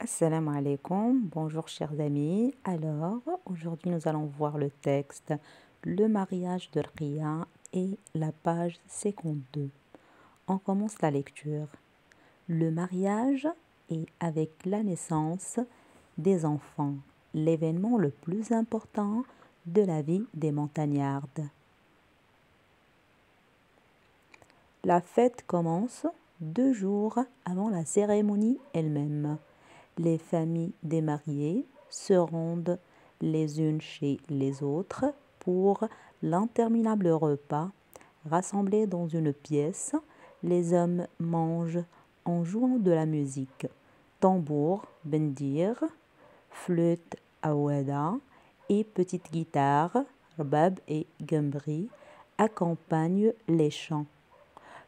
Assalamu alaikum, bonjour chers amis. Alors, aujourd'hui nous allons voir le texte Le mariage de Rqia et la page 52. On commence la lecture. Le mariage est avec la naissance des enfants, l'événement le plus important de la vie des montagnardes. La fête commence 2 jours avant la cérémonie elle-même. Les familles des mariés se rendent les unes chez les autres pour l'interminable repas. Rassemblés dans une pièce, les hommes mangent en jouant de la musique. Tambour, bendir, flûte, awada et petite guitare, rbab et gambri accompagnent les chants.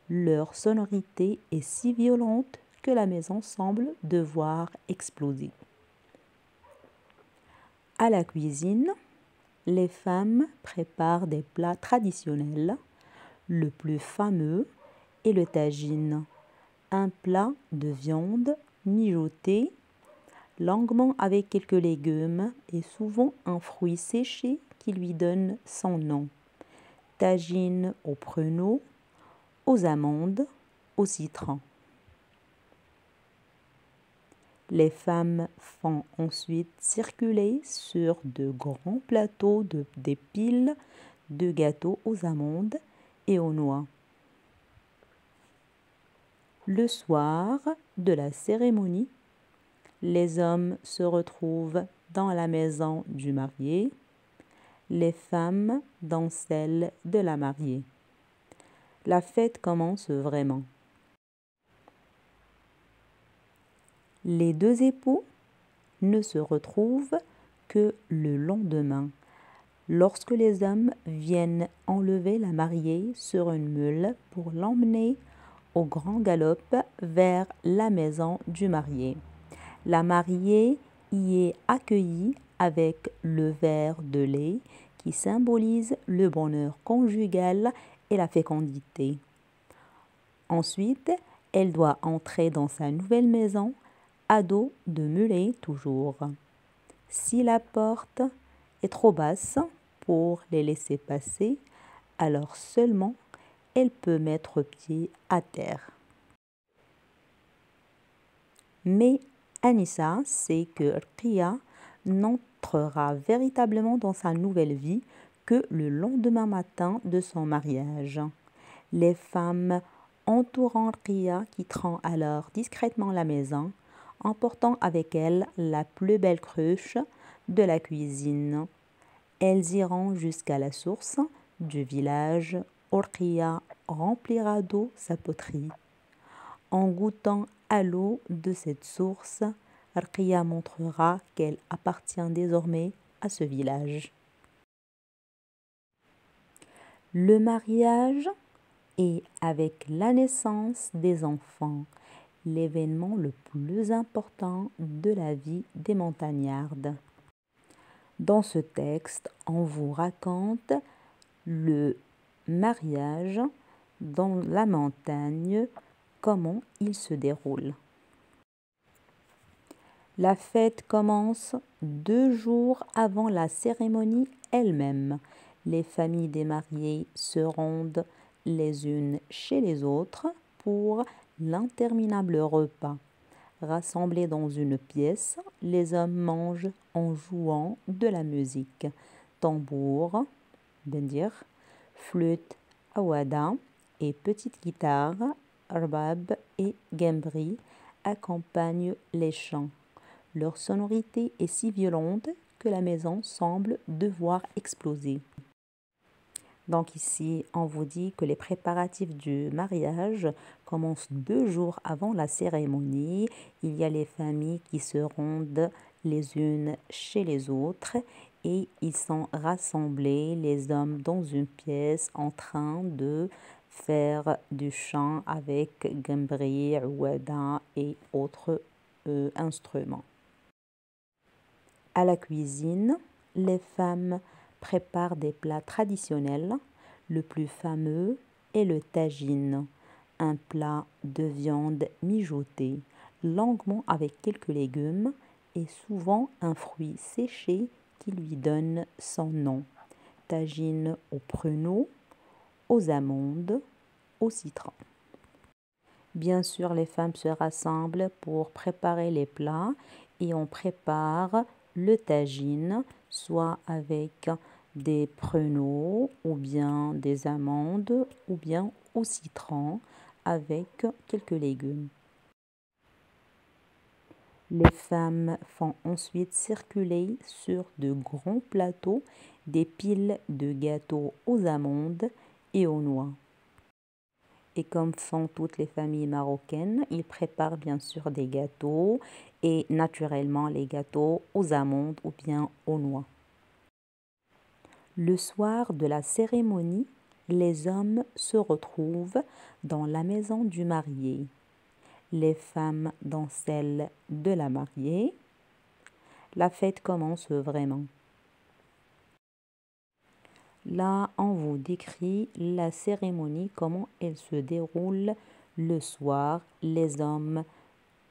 Leur sonorité est si violente que la maison semble devoir exploser. À la cuisine, les femmes préparent des plats traditionnels. Le plus fameux est le tagine, un plat de viande mijotée longuement avec quelques légumes et souvent un fruit séché qui lui donne son nom. Tagine aux pruneaux, aux amandes, au citron. Les femmes font ensuite circuler sur de grands plateaux des piles de gâteaux aux amandes et aux noix. Le soir de la cérémonie, les hommes se retrouvent dans la maison du marié, les femmes dans celle de la mariée. La fête commence vraiment. Les deux époux ne se retrouvent que le lendemain, lorsque les hommes viennent enlever la mariée sur une mule pour l'emmener au grand galop vers la maison du marié. La mariée y est accueillie avec le verre de lait qui symbolise le bonheur conjugal et la fécondité. Ensuite, elle doit entrer dans sa nouvelle maison à dos de mulet toujours. Si la porte est trop basse pour les laisser passer, alors seulement elle peut mettre pied à terre. Mais Anissa sait que Rqia n'entrera véritablement dans sa nouvelle vie que le lendemain matin de son mariage. Les femmes entourant Rqia quitteront alors discrètement la maison, emportant avec elles la plus belle cruche de la cuisine. Elles iront jusqu'à la source du village où Rqia remplira d'eau sa poterie. En goûtant à l'eau de cette source, Rqia montrera qu'elle appartient désormais à ce village. Le mariage est avec la naissance des enfants, l'événement le plus important de la vie des montagnardes. Dans ce texte, on vous raconte le mariage dans la montagne, comment il se déroule. La fête commence 2 jours avant la cérémonie elle-même. Les familles des mariés se rendent les unes chez les autres pour l'interminable repas. Rassemblés dans une pièce, les hommes mangent en jouant de la musique. Tambour, bendir, flûte, awada et petite guitare, rbab et gambri accompagnent les chants. Leur sonorité est si violente que la maison semble devoir exploser. Donc ici, on vous dit que les préparatifs du mariage commencent 2 jours avant la cérémonie. Il y a les familles qui se rendent les unes chez les autres et ils sont rassemblés, les hommes, dans une pièce en train de faire du chant avec gambri, ouada et autres instruments. À la cuisine, les femmes préparent des plats traditionnels. Le plus fameux est le tagine, un plat de viande mijotée longuement avec quelques légumes et souvent un fruit séché qui lui donne son nom. Tagine aux pruneaux, aux amandes, au citron. Bien sûr, les femmes se rassemblent pour préparer les plats et on prépare le tagine, soit avec des pruneaux ou bien des amandes ou bien au citron avec quelques légumes. Les femmes font ensuite circuler sur de grands plateaux des piles de gâteaux aux amandes et aux noix. Et comme font toutes les familles marocaines, ils préparent bien sûr des gâteaux et naturellement les gâteaux aux amandes ou bien aux noix. Le soir de la cérémonie, les hommes se retrouvent dans la maison du marié, les femmes dans celle de la mariée. La fête commence vraiment. Là, on vous décrit la cérémonie, comment elle se déroule le soir, les hommes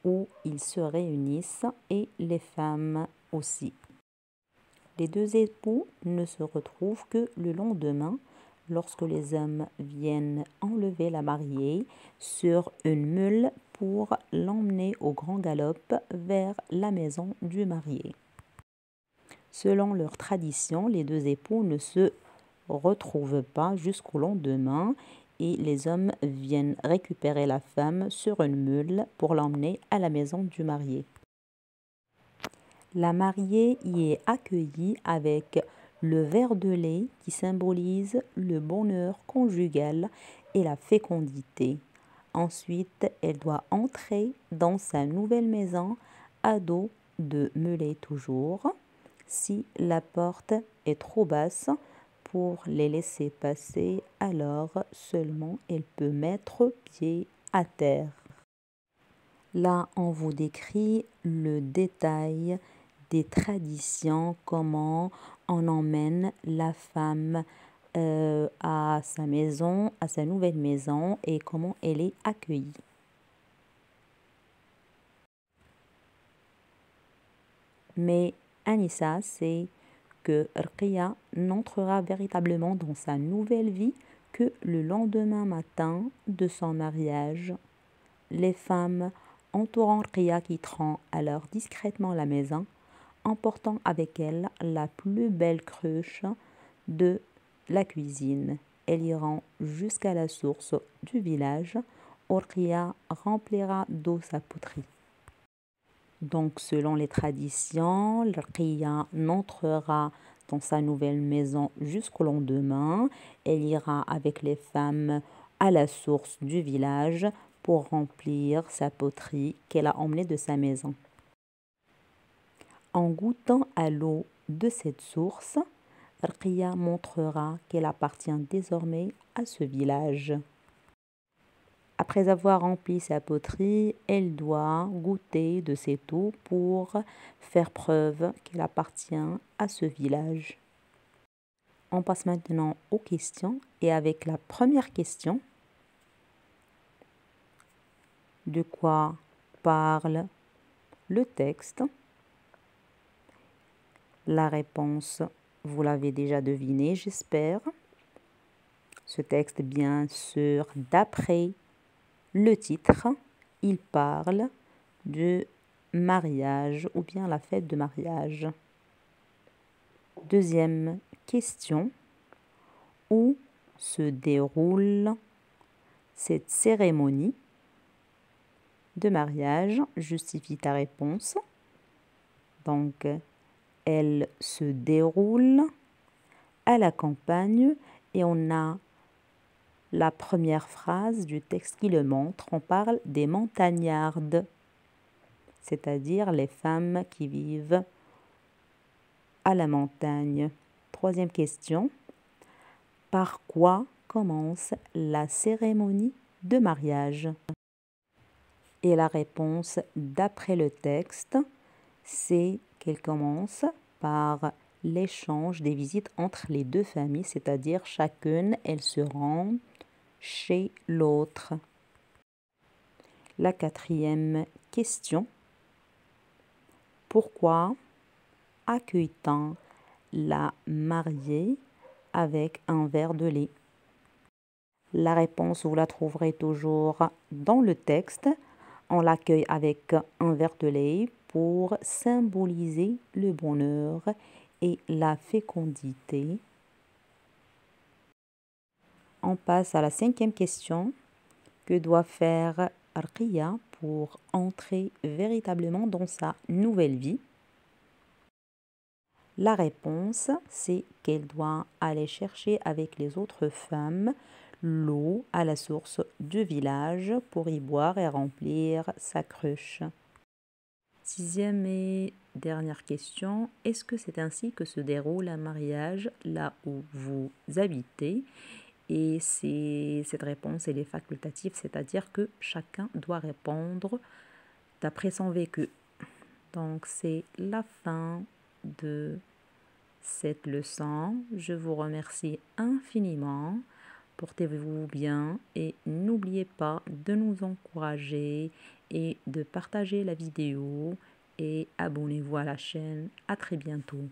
où ils se réunissent et les femmes aussi. Les deux époux ne se retrouvent que le lendemain lorsque les hommes viennent enlever la mariée sur une mule pour l'emmener au grand galop vers la maison du marié. Selon leur tradition, les deux époux ne se retrouvent pas jusqu'au lendemain et les hommes viennent récupérer la femme sur une mule pour l'emmener à la maison du marié. La mariée y est accueillie avec le verre de lait qui symbolise le bonheur conjugal et la fécondité. Ensuite, elle doit entrer dans sa nouvelle maison à dos de meuler toujours. Si la porte est trop basse pour les laisser passer, alors seulement elle peut mettre pied à terre. Là, on vous décrit le détail des traditions, comment on emmène la femme à sa maison, à sa nouvelle maison et comment elle est accueillie. Mais Anissa sait que Rqia n'entrera véritablement dans sa nouvelle vie que le lendemain matin de son mariage. Les femmes entourant Rqia quitteront alors discrètement la maison, emportant avec elle la plus belle cruche de la cuisine. Elles iront jusqu'à la source du village où Rqia remplira d'eau sa poterie. Donc, selon les traditions, Rqia n'entrera dans sa nouvelle maison jusqu'au lendemain. Elle ira avec les femmes à la source du village pour remplir sa poterie qu'elle a emmenée de sa maison. En goûtant à l'eau de cette source, Rqia montrera qu'elle appartient désormais à ce village. Après avoir rempli sa poterie, elle doit goûter de cette eau pour faire preuve qu'elle appartient à ce village. On passe maintenant aux questions et avec la première question, de quoi parle le texte? La réponse, vous l'avez déjà deviné, j'espère. Ce texte, bien sûr, d'après le titre, il parle de mariage ou bien la fête de mariage. Deuxième question, où se déroule cette cérémonie de mariage? Justifie ta réponse. Donc, elle se déroule à la campagne et on a la première phrase du texte qui le montre. On parle des montagnardes, c'est-à-dire les femmes qui vivent à la montagne. Troisième question, par quoi commence la cérémonie de mariage? Et la réponse, d'après le texte, c'est qu'elle commence par l'échange des visites entre les deux familles, c'est-à-dire chacune, elle se rend chez l'autre. La quatrième Question. Pourquoi accueille-t-on la mariée avec un verre de lait? La réponse, vous la trouverez toujours dans le texte. On l'accueille avec un verre de lait pour symboliser le bonheur et la fécondité. On passe à la 5e question. Que doit faire Arqiya pour entrer véritablement dans sa nouvelle vie? La réponse, c'est qu'elle doit aller chercher avec les autres femmes l'eau à la source du village pour y boire et remplir sa cruche. 6e et dernière question. Est-ce que c'est ainsi que se déroule un mariage là où vous habitez? Et cette réponse, elle est facultative, c'est-à-dire que chacun doit répondre d'après son vécu. Donc, c'est la fin de cette leçon. Je vous remercie infiniment. Portez-vous bien et n'oubliez pas de nous encourager et de partager la vidéo et abonnez-vous à la chaîne. À très bientôt.